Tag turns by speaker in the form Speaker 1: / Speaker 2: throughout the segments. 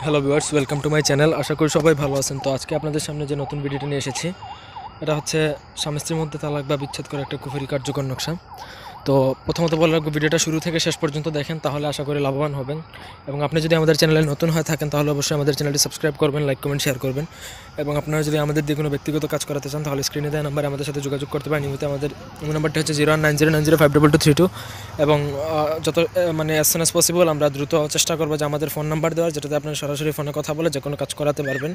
Speaker 1: Hello viewers, welcome to my channel. আশা করি সবাই ভালো আছেন। তো আজকে আপনাদের সামনে যে নতুন ভিডিওটা নিয়ে এসেছি, এটা হচ্ছে স্বামী স্ত্রীর মধ্যে তালাক বা বিচ্ছেদ করা একটা কুফরি কার্যকর নকশা। তো প্রথমত বলে রাখবো, ভিডিওটা শুরু থেকে শেষ পর্যন্ত দেখেন, তাহলে আশা করি লাভবান হবেন। এবং আপনি যদি আমাদের চ্যানেলে নতুন হয়ে থাকেন তাহলে অবশ্যই আমাদের চ্যানেলটি সাবস্ক্রাইব করবেন, লাইক কমেন্ট শেয়ার করবেন। এবং আপনারা যদি আমাদের দিয়ে কোনো ব্যক্তিগত কাজ করাতে চান তাহলে স্ক্রিনে দেওয়া নাম্বারে আমাদের সাথে যোগাযোগ করতে পারেন। নিয়মিত আমাদের নাম্বারটি হচ্ছে 019090522232। এবং যত মানে অ্যাজ সুন অ্যাজ পসিবল আমরা দ্রুত চেষ্টা করবো যে আমাদের ফোন নাম্বার দেওয়ার, যেটাতে আপনারা সরাসরি ফোনে কথা বলে যে কোনো কাজ করাতে পারবেন।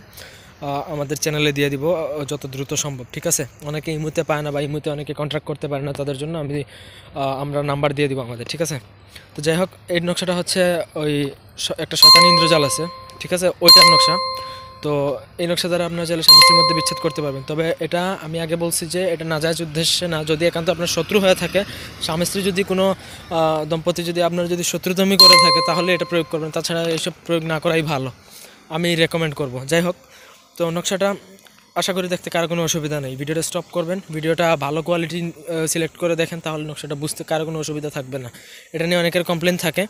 Speaker 1: আমাদের চ্যানেলে দিয়ে দিব যত দ্রুত সম্ভব, ঠিক আছে? অনেকে ইমুতে পায় না বা ইমুতে অনেকে কন্ট্যাক্ট করতে পারে না, তাদের জন্য আমরা নাম্বার দিয়ে দিব আমাদের, ঠিক আছে? তো যাই হোক, এই নকশাটা হচ্ছে ওই একটা শয়তানি ইন্দ্রজাল আছে, ঠিক আছে, ওইটার নকশা। তো এই নকশা দ্বারা আপনার চাইলে স্বামী স্ত্রীর মধ্যে বিচ্ছেদ করতে পারবেন। তবে এটা আমি আগে বলছি যে এটা নাজায়েজ উদ্দেশ্যে না। যদি একান্ত আপনার শত্রু হয়ে থাকে, স্বামী স্ত্রী যদি কোনো দম্পতি যদি আপনার যদি শত্রুতামি করে থাকে তাহলে এটা প্রয়োগ করবেন, তাছাড়া এসব প্রয়োগ না করাই ভালো, আমি রেকমেন্ড করব। যাই হোক, তো নকশাটা আশা করি দেখতে কারো কোনো অসুবিধা নেই। ভিডিওটা স্টপ করবেন, ভিডিওটা ভালো কোয়ালিটি সিলেক্ট করে দেখেন, তাহলে নকশাটা বুঝতে কারো কোনো অসুবিধা থাকবে না। এটা নিয়ে অনেকের কমপ্লেন থাকে,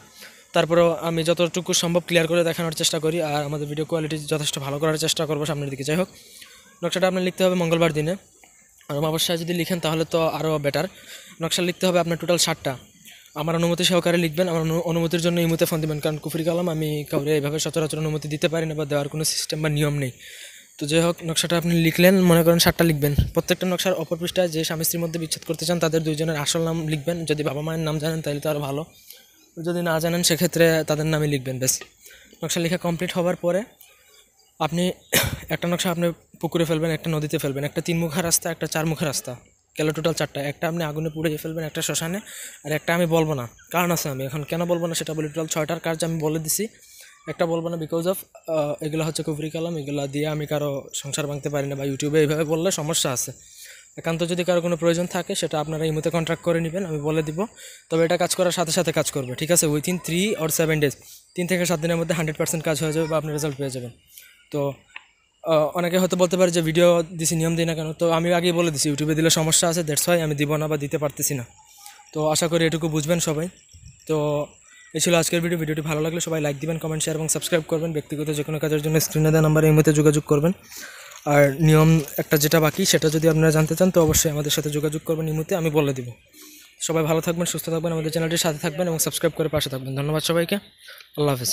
Speaker 1: তারপরেও আমি যতটুকু সম্ভব ক্লিয়ার করে দেখানোর চেষ্টা করি, আর আমাদের ভিডিও কোয়ালিটি যথেষ্ট ভালো করার চেষ্টা করবো সামনের দিকে। যাই হোক, নকশাটা আপনার লিখতে হবে মঙ্গলবার দিনে, আর অমাবস্যায় যদি লিখেন তাহলে তো আরও বেটার। নকশা লিখতে হবে আপনার টোটাল 60টা। আমার অনুমতি সহকারে লিখবেন, আমার অনুমতির জন্য ইমুতে ফোন দেবেন, কারণ কুফরি কালাম আমি কাউরে এইভাবে সচরাচর অনুমতি দিতে পারি না বা দেওয়ার কোনো সিস্টেম বা নিয়ম নেই। তো যাই হোক, নকশাটা আপনি লিখলেন, মনে করেন 60টা লিখবেন। প্রত্যেকটা নকশার অপর পৃষ্ঠায় যে স্বামী স্ত্রীর মধ্যে বিচ্ছেদ করতে চান তাদের দুইজনের আসল নাম লিখবেন। যদি বাবা মায়ের নাম জানেন তাহলে তো আরও ভালো, যদি না জানেন সেক্ষেত্রে তাদের নামই লিখবেন, ব্যাস। নকশা লেখা কমপ্লিট হওয়ার পরে আপনি একটা নকশা আপনি পুকুরে ফেলবেন, একটা নদীতে ফেলবেন, একটা 3 মুখা রাস্তা, একটা 4 মুখা রাস্তা, গেল টোটাল 4টা। একটা আপনি আগুনে পুড়িয়ে ফেলবেন, একটা শ্মশানে, আর একটা আমি বলবো না, কারণ আছে, আমি এখন কেন বলবো না সেটা বলি। টোটাল 6টার কাজ আমি বলে দিছি, একটা বলবো না বিকজ অফ এগুলো হচ্ছে কুফরি কালাম, এগুলো দিয়ে আমি কারো সংসার ভাঙতে পারি না, বা ইউটিউবে এইভাবে বললে সমস্যা আছে। একান্ত যদি কারো কোনো প্রয়োজন থাকে সেটা আপনারা এই মতো কন্ট্রাক্ট করে নেবেন, আমি বলে দিব। তবে এটা কাজ করার সাথে সাথে কাজ করবে, ঠিক আছে? উইথিন 3 or 7 days, 3 থেকে 7 দিনের মধ্যে 100% কাজ হয়ে যাবে বা আপনি রেজাল্ট পেয়ে যাবেন। তো অনেকে হয়তো বলতে পারে যে ভিডিও দিছি নিয়ম দিই না কেন, তো আমি আগেই বলে দিছি ইউটিউবে দিলে সমস্যা আছে, দ্যাটস ওয়াই আমি দিব না বা দিতে পারতেছি না। তো আশা করি এটুকু বুঝবেন সবাই। তো এই ছিল আজকের ভিডিওটি ভালো লাগলে সবাই লাইক দিবেন, কমেন্ট শেয়ার এবং সাবস্ক্রাইব করবেন। ব্যক্তিগত যে কোনো কাজের জন্য স্ক্রিনে দেওয়া নাম্বারে এই মধ্যে যোগাযোগ করবেন। আর নিয়ম একটা যেটা বাকি সেটা যদি আপনারা জানতে চান তো অবশ্যই আমাদের সাথে যোগাযোগ করবেন, এই মুহূর্তে আমি বলে দিব। সবাই ভালো থাকবেন, সুস্থ থাকবেন, আমাদের চ্যানেলটির সাথে থাকবেন এবং সাবস্ক্রাইব করে পাশে থাকবেন। ধন্যবাদ সবাইকে, আল্লাহ হাফেজ।